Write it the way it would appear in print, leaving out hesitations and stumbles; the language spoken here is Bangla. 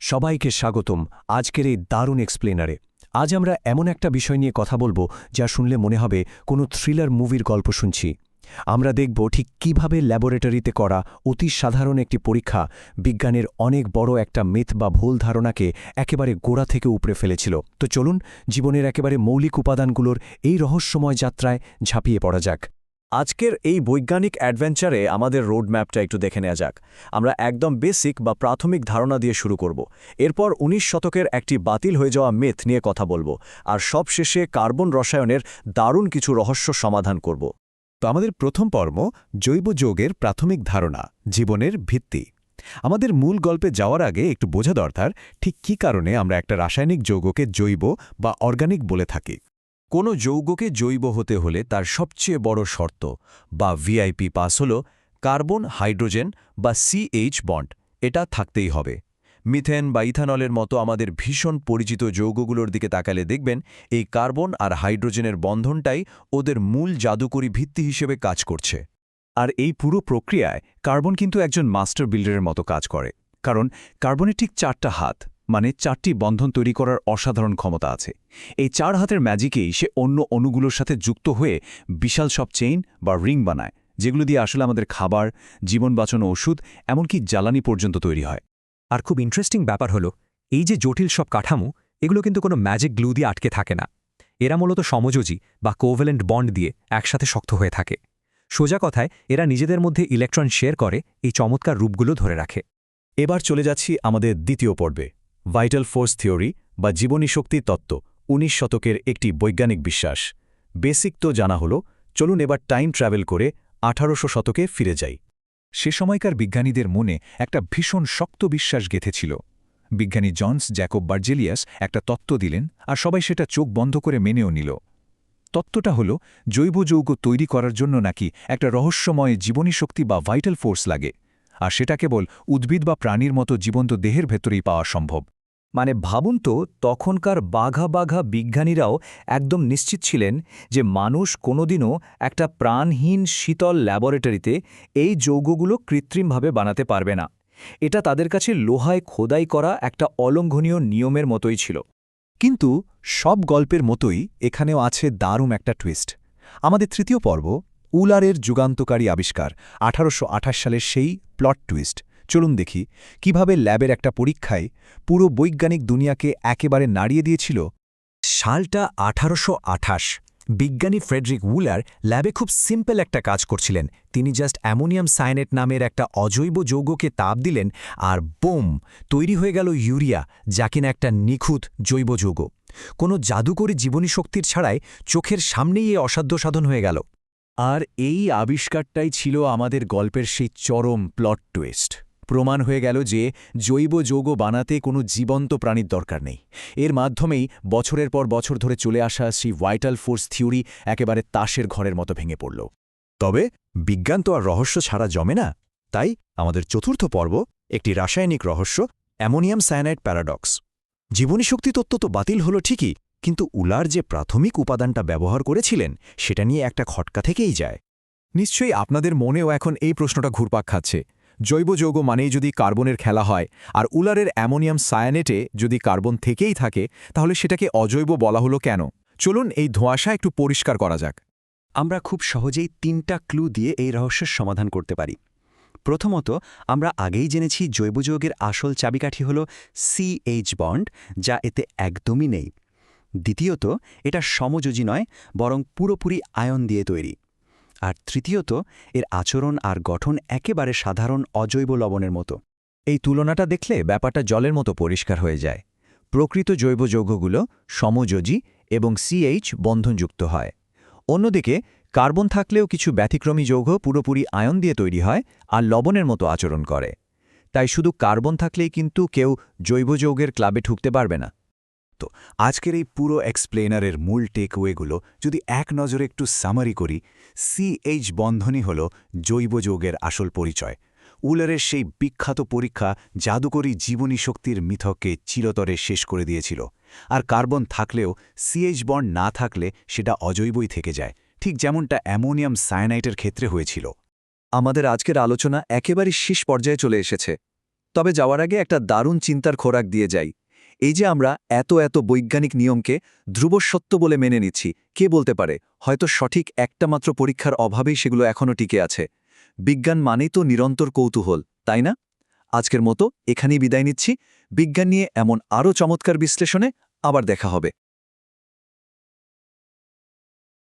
সবাইকে স্বাগতম আজকের এই দারুণ এক্সপ্লেনারে। আজ আমরা এমন একটা বিষয় নিয়ে কথা বলবো যা শুনলে মনে হবে কোনো থ্রিলার মুভির গল্প শুনছি। আমরা দেখব ঠিক কিভাবে ল্যাবরেটরিতে করা অতি সাধারণ একটি পরীক্ষা বিজ্ঞানের অনেক বড় একটা মিথ বা ভুল ধারণাকে একেবারে গোড়া থেকে উপড়ে ফেলেছিল। তো চলুন জীবনের একেবারে মৌলিক উপাদানগুলোর এই রহস্যময় যাত্রায় ঝাঁপিয়ে পড়া যাক। আজকের এই বৈজ্ঞানিক অ্যাডভেঞ্চারে আমাদের রোডম্যাপটা একটু দেখে নেওয়া যাক। আমরা একদম বেসিক বা প্রাথমিক ধারণা দিয়ে শুরু করব। এরপর ১৯ শতকের একটি বাতিল হয়ে যাওয়া মিথ নিয়ে কথা বলবো, আর সবশেষে কার্বন রসায়নের দারুণ কিছু রহস্য সমাধান করব। তো আমাদের প্রথম পর্ব জৈব যৌগের প্রাথমিক ধারণা, জীবনের ভিত্তি। আমাদের মূল গল্পে যাওয়ার আগে একটু বোঝা দরকার ঠিক কী কারণে আমরা একটা রাসায়নিক যৌগকে জৈব বা অর্গানিক বলে থাকি। কোনো যৌগকে জৈব হতে হলে তার সবচেয়ে বড় শর্ত বা ভিআইপি পাস হল কার্বন হাইড্রোজেন বা সিএইচ বন্ড, এটা থাকতেই হবে। মিথেন বা ইথানলের মতো আমাদের ভীষণ পরিচিত যৌগগুলোর দিকে তাকালে দেখবেন এই কার্বন আর হাইড্রোজেনের বন্ধনটাই ওদের মূল জাদুকরী ভিত্তি হিসেবে কাজ করছে। আর এই পুরো প্রক্রিয়ায় কার্বন কিন্তু একজন মাস্টার বিল্ডারের মতো কাজ করে, কারণ কার্বনের ঠিক 4টা হাত, মানে 4টি বন্ধন তৈরি করার অসাধারণ ক্ষমতা আছে। এই 4 হাতের ম্যাজিকেই সে অন্য অণুগুলোর সাথে যুক্ত হয়ে বিশাল সব চেইন বা রিং বানায়, যেগুলো দিয়ে আসলে আমাদের খাবার, জীবন বাঁচানো ওষুধ, এমনকি জ্বালানি পর্যন্ত তৈরি হয়। আর খুব ইন্টারেস্টিং ব্যাপার হলো, এই যে জটিল সব কাঠামো, এগুলো কিন্তু কোনো ম্যাজিক গ্লু দিয়ে আটকে থাকে না। এরা মূলত সমযোজী বা কোভ্যালেন্ট বন্ড দিয়ে একসাথে শক্ত হয়ে থাকে। সোজা কথায় এরা নিজেদের মধ্যে ইলেকট্রন শেয়ার করে এই চমৎকার রূপগুলো ধরে রাখে। এবার চলে যাচ্ছি আমাদের দ্বিতীয় পর্বে, ভাইটাল ফোর্স থিওরি বা জীবনী শক্তি তত্ত্ব, ১৯ শতকের একটি বৈজ্ঞানিক বিশ্বাস। বেসিক তো জানা হলো, চলুন এবার টাইম ট্র্যাভেল করে ১৮০০ শতকে ফিরে যাই। সে সময়কার বিজ্ঞানীদের মনে একটা ভীষণ শক্ত বিশ্বাস গেঁথেছিল। বিজ্ঞানী জনস জ্যাকব বার্জেলিয়াস একটা তত্ত্ব দিলেন, আর সবাই সেটা চোখ বন্ধ করে মেনেও নিল। তত্ত্বটা হল জৈব যৌগ তৈরি করার জন্য নাকি একটা রহস্যময় জীবনী শক্তি বা ভাইটাল ফোর্স লাগে, আর সেটা কেবল উদ্ভিদ বা প্রাণীর মতো জীবন্ত দেহের ভেতরেই পাওয়া সম্ভব। মানে ভাবুন তো, তখনকার বাঘা বাঘা বিজ্ঞানীরাও একদম নিশ্চিত ছিলেন যে মানুষ কোনোদিনও একটা প্রাণহীন শীতল ল্যাবরেটরিতে এই যৌগগুলো কৃত্রিমভাবে বানাতে পারবে না। এটা তাদের কাছে লোহায় খোদাই করা একটা অলঙ্ঘনীয় নিয়মের মতোই ছিল। কিন্তু সব গল্পের মতোই এখানেও আছে দারুণ একটা টুইস্ট। আমাদের তৃতীয় পর্ব, উলারের যুগান্তকারী আবিষ্কার, ১৮২৮ সালের সেই প্লট টুইস্ট। চলুন দেখি কিভাবে ল্যাবের একটা পরীক্ষায় পুরো বৈজ্ঞানিক দুনিয়াকে একেবারে নাড়িয়ে দিয়েছিল। সালটা ১৮২৮। বিজ্ঞানী ফ্রেডরিক উলার ল্যাবে খুব সিম্পল একটা কাজ করছিলেন। তিনি জাস্ট অ্যামোনিয়াম সায়ানেট নামের একটা অজৈব যৌগকে তাপ দিলেন, আর বুম, তৈরি হয়ে গেল ইউরিয়া, যা কিনা একটা নিখুঁত জৈব যৌগ। কোনো জাদুকরী জীবনী শক্তির ছাড়াই চোখের সামনেই এই অসাধ্য সাধন হয়ে গেল। আর এই আবিষ্কারটাই ছিল আমাদের গল্পের সেই চরম প্লট টুইস্ট। প্রমাণ হয়ে গেল যে জৈব যৌগ বানাতে কোনো জীবন্ত প্রাণীর দরকার নেই। এর মাধ্যমেই বছরের পর বছর ধরে চলে আসা সেই ভাইটাল ফোর্স থিওরি একেবারে তাসের ঘরের মতো ভেঙে পড়ল। তবে বিজ্ঞান তো আর রহস্য ছাড়া জমে না। তাই আমাদের চতুর্থ পর্ব, একটি রাসায়নিক রহস্য, অ্যামোনিয়াম সায়ানাইড প্যারাডক্স। জীবনী শক্তি তত্ত্ব তো বাতিল হলো ঠিকই, কিন্তু উলার যে প্রাথমিক উপাদানটা ব্যবহার করেছিলেন সেটা নিয়ে একটা খটকা থেকেই যায়। নিশ্চয়ই আপনাদের মনেও এখন এই প্রশ্নটা ঘুরপাক খাচ্ছে, জৈব যৌগ মানেই যদি কার্বনের খেলা হয়, আর উলারের অ্যামোনিয়াম সায়ানেটে যদি কার্বন থেকেই থাকে, তাহলে সেটাকে অজৈব বলা হলো কেন? চলুন এই ধোঁয়াশা একটু পরিষ্কার করা যাক। আমরা খুব সহজেই 3টা ক্লু দিয়ে এই রহস্যের সমাধান করতে পারি। প্রথমত, আমরা আগেই জেনেছি জৈব যৌগের আসল চাবিকাঠি হল সিএইচ বন্ড, যা এতে একদমই নেই। দ্বিতীয়ত, এটা সমযোজী নয়, বরং পুরোপুরি আয়ন দিয়ে তৈরি। আর তৃতীয়ত, এর আচরণ আর গঠন একেবারে সাধারণ অজৈব লবণের মতো। এই তুলনাটা দেখলে ব্যাপারটা জলের মতো পরিষ্কার হয়ে যায়। প্রকৃত জৈব যৌগগুলো সমযোজী এবং সিএইচ বন্ধনযুক্ত হয়। অন্যদিকে কার্বন থাকলেও কিছু ব্যতিক্রমী যৌগ পুরোপুরি আয়ন দিয়ে তৈরি হয় আর লবণের মতো আচরণ করে। তাই শুধু কার্বন থাকলেই কিন্তু কেউ জৈব যৌগের ক্লাবে ঢুকতে পারবে না। তো আজকের এই পুরো এক্সপ্লেনারের মূল টেকওয়েগুলো যদি এক নজরে একটু সামারি করি, সিএইচ বন্ধনই হল জৈব যৌগের আসল পরিচয়। উলারের সেই বিখ্যাত পরীক্ষা জাদুকরী জীবনী শক্তির মিথককে চিরতরে শেষ করে দিয়েছিল। আর কার্বন থাকলেও সিএইচ বন্ড না থাকলে সেটা অজৈবই থেকে যায়, ঠিক যেমনটা অ্যামোনিয়াম সায়ানাইটের ক্ষেত্রে হয়েছিল। আমাদের আজকের আলোচনা একেবারে শেষ পর্যায়ে চলে এসেছে। তবে যাওয়ার আগে একটা দারুণ চিন্তার খোরাক দিয়ে যাই। এই যে আমরা এত এত বৈজ্ঞানিক নিয়মকে ধ্রুব সত্য বলে মেনে নিচ্ছি, কে বলতে পারে হয়তো সঠিক একটা মাত্র পরীক্ষার অভাবেই সেগুলো এখনও টিকে আছে। বিজ্ঞান মানেই তো নিরন্তর কৌতূহল, তাই না? আজকের মতো এখানেই বিদায় নিচ্ছি। বিজ্ঞান নিয়ে এমন আরও চমৎকার বিশ্লেষণে আবার দেখা হবে।